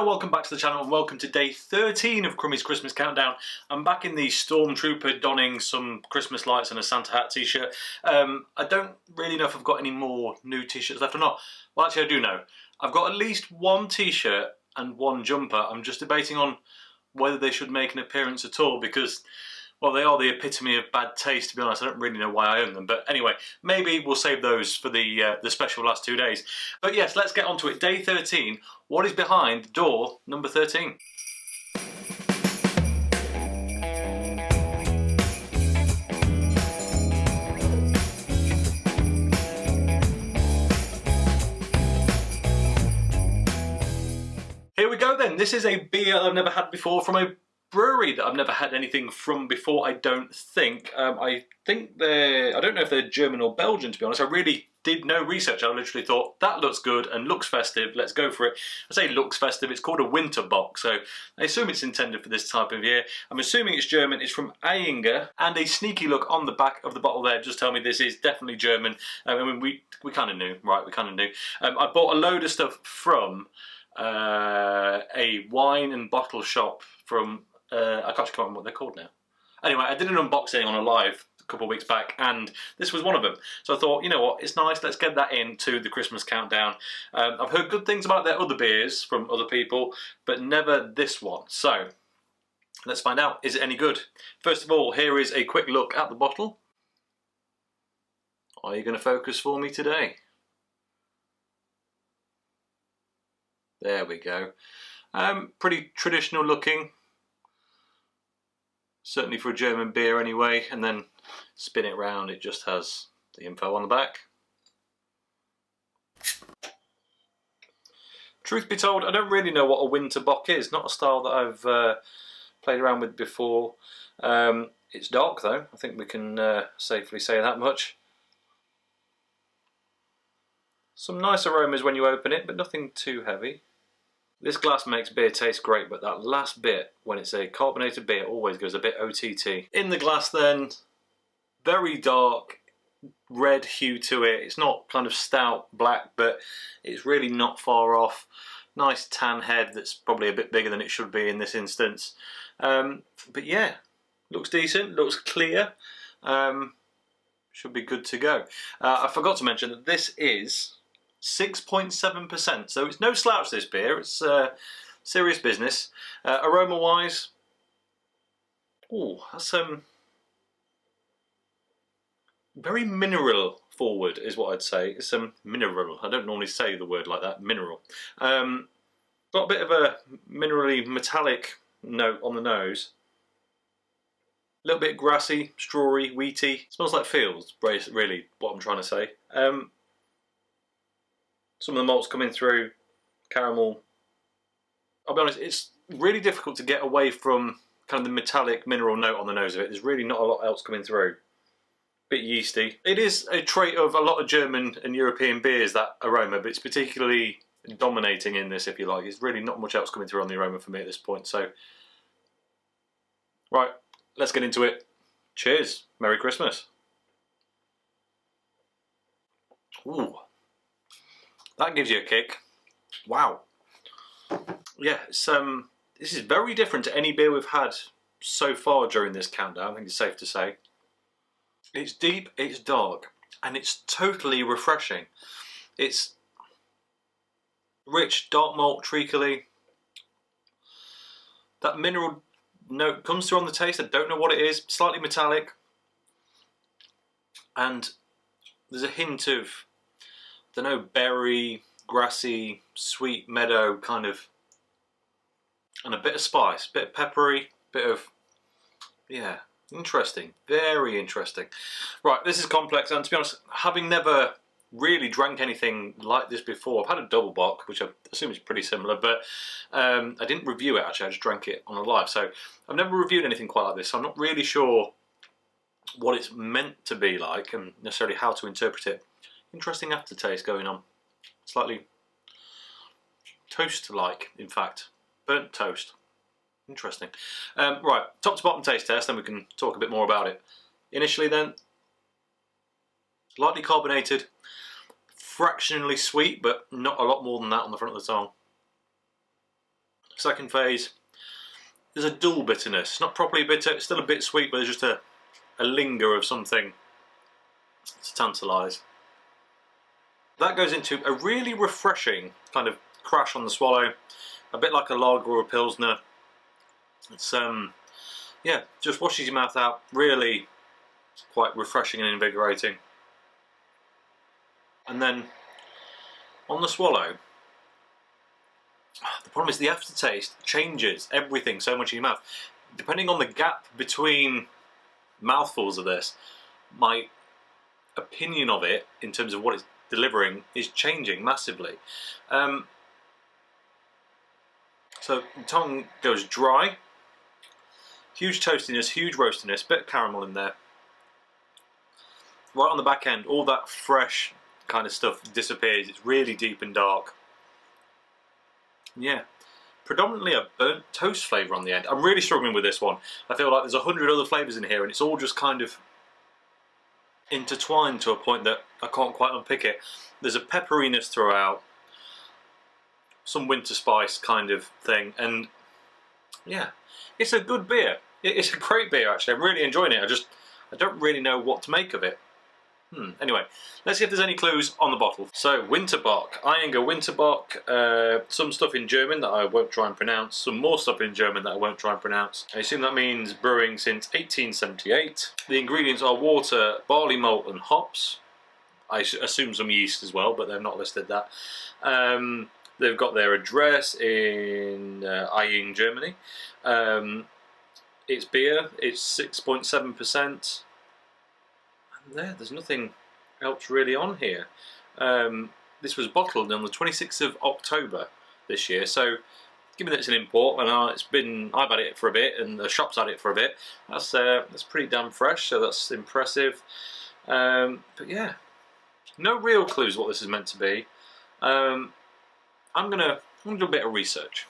Hello, welcome back to the channel and welcome to day 13 of Crummy's Christmas Countdown. I'm back in the Stormtrooper donning some Christmas lights and a Santa hat t-shirt. I don't really know if I've got any more new t-shirts left or not. Well, actually I do know. I've got at least one t-shirt and one jumper. I'm just debating on whether they should make an appearance at all because, well, they are the epitome of bad taste, to be honest. I don't really know why I own them. But anyway, maybe we'll save those for the special last 2 days. But yes, let's get on to it. Day 13. What is behind door number 13? Here we go then. This is a beer I've never had before from a brewery that I've never had anything from before, I don't think. I don't know if they're German or Belgian, to be honest. I really did no research. I literally thought, that looks good and looks festive, let's go for it. I say looks festive, it's called a Winterbock, so I assume it's intended for this type of year. I'm assuming it's German, it's from Ayinger, and a sneaky look on the back of the bottle there just tell me this is definitely German. I mean, we kind of knew, right, we kind of knew. I bought a load of stuff from a wine and bottle shop from I can't remember what they're called now. Anyway, I did an unboxing on a live a couple of weeks back and this was one of them. So I thought, you know what, it's nice, let's get that into the Christmas countdown. I've heard good things about their other beers from other people, but never this one. So let's find out, is it any good? First of all, here is a quick look at the bottle. Are you going to focus for me today? There we go. Pretty traditional looking. Certainly for a German beer anyway, and then spin it round, it just has the info on the back. Truth be told, I don't really know what a Winterbock is, not a style that I've played around with before. It's dark though, I think we can safely say that much. Some nice aromas when you open it, but nothing too heavy. This glass makes beer taste great, but that last bit, when it's a carbonated beer, always goes a bit OTT. In the glass then, very dark, red hue to it. It's not kind of stout black, but it's really not far off. Nice tan head that's probably a bit bigger than it should be in this instance. But yeah, looks decent, looks clear. Should be good to go. I forgot to mention that this is 6.7%, so it's no slouch this beer, it's serious business. Aroma wise, oh, that's very mineral forward is what I'd say. It's mineral, I don't normally say the word like that, mineral. Got a bit of a minerally metallic note on the nose. A little bit grassy, strawy, wheaty. Smells like fields, really what I'm trying to say. Some of the malts coming through, caramel. I'll be honest, it's really difficult to get away from kind of the metallic mineral note on the nose of it. There's really not a lot else coming through. Bit yeasty. It is a trait of a lot of German and European beers, that aroma, but it's particularly dominating in this, if you like. There's really not much else coming through on the aroma for me at this point. So, right, let's get into it. Cheers. Merry Christmas. Ooh. That gives you a kick. Wow. Yeah, this is very different to any beer we've had so far during this countdown, I think it's safe to say. It's deep, it's dark, and it's totally refreshing. It's rich, dark malt, treacly. That mineral note comes through on the taste, I don't know what it is, slightly metallic. And there's a hint of, I don't know, berry, grassy, sweet meadow kind of, and a bit of spice, bit of peppery, bit of, yeah, interesting, very interesting. Right, this is complex, and to be honest, having never really drank anything like this before, I've had a double bock, which I assume is pretty similar, but I didn't review it actually, I just drank it on a live, so I've never reviewed anything quite like this, so I'm not really sure what it's meant to be like and necessarily how to interpret it. Interesting aftertaste going on. Slightly toast-like, in fact. Burnt toast. Interesting. Right, top to bottom taste test, then we can talk a bit more about it. Initially then, lightly carbonated, fractionally sweet, but not a lot more than that on the front of the tongue. Second phase, there's a dual bitterness. It's not properly bitter, it's still a bit sweet, but there's just a linger of something to tantalise. That goes into a really refreshing kind of crash on the swallow, a bit like a lager or a pilsner. It's yeah, just washes your mouth out, really quite refreshing and invigorating. And then on the swallow, the problem is the aftertaste changes everything so much in your mouth. Depending on the gap between mouthfuls of this, my opinion of it in terms of what it's delivering is changing massively. So the tongue goes dry, huge toastiness, huge roastiness, bit of caramel in there. Right on the back end, all that fresh kind of stuff disappears. It's really deep and dark. Yeah, predominantly a burnt toast flavour on the end. I'm really struggling with this one. I feel like there's 100 other flavours in here and it's all just kind of intertwined to a point that I can't quite unpick it. There's a pepperiness throughout, some winter spice kind of thing, and yeah, it's a good beer. It's a great beer actually. I'm really enjoying it. I don't really know what to make of it. Anyway, let's see if there's any clues on the bottle. So, Winterbock, Ayinger Winterbock, some stuff in German that I won't try and pronounce, some more stuff in German that I won't try and pronounce. I assume that means brewing since 1878. The ingredients are water, barley malt and hops. I assume some yeast as well, but they've not listed that. They've got their address in Ayinger, Germany. It's beer, it's 6.7%. There's nothing else really on here. This was bottled on the 26th of October this year, so given that it's an import and I've had it for a bit and the shop's had it for a bit, that's pretty damn fresh, so that's impressive. But yeah, no real clues what this is meant to be. I'm gonna do a bit of research.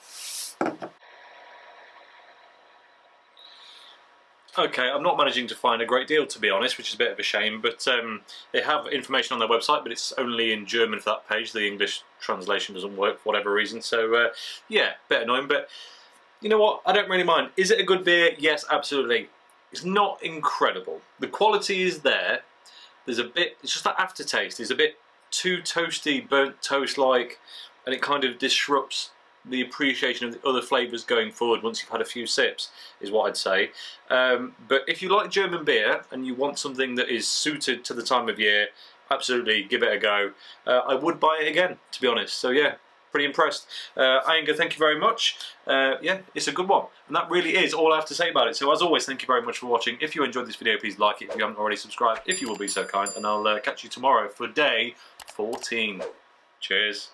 Okay, I'm not managing to find a great deal, to be honest, which is a bit of a shame, but they have information on their website, but it's only in German for that page. The English translation doesn't work for whatever reason, so yeah, a bit annoying, but you know what, I don't really mind. Is it a good beer? Yes, absolutely. It's not incredible. The quality is there. There's a bit, it's just that aftertaste. It's a bit too toasty, burnt toast-like, and it kind of disrupts the appreciation of the other flavours going forward once you've had a few sips, is what I'd say. But if you like German beer and you want something that is suited to the time of year, absolutely give it a go. I would buy it again, to be honest. So yeah, pretty impressed. Ayinger, thank you very much. Yeah, it's a good one. And that really is all I have to say about it. So as always, thank you very much for watching. If you enjoyed this video, please like it. If you haven't already subscribed, if you will be so kind. And I'll catch you tomorrow for day 14. Cheers.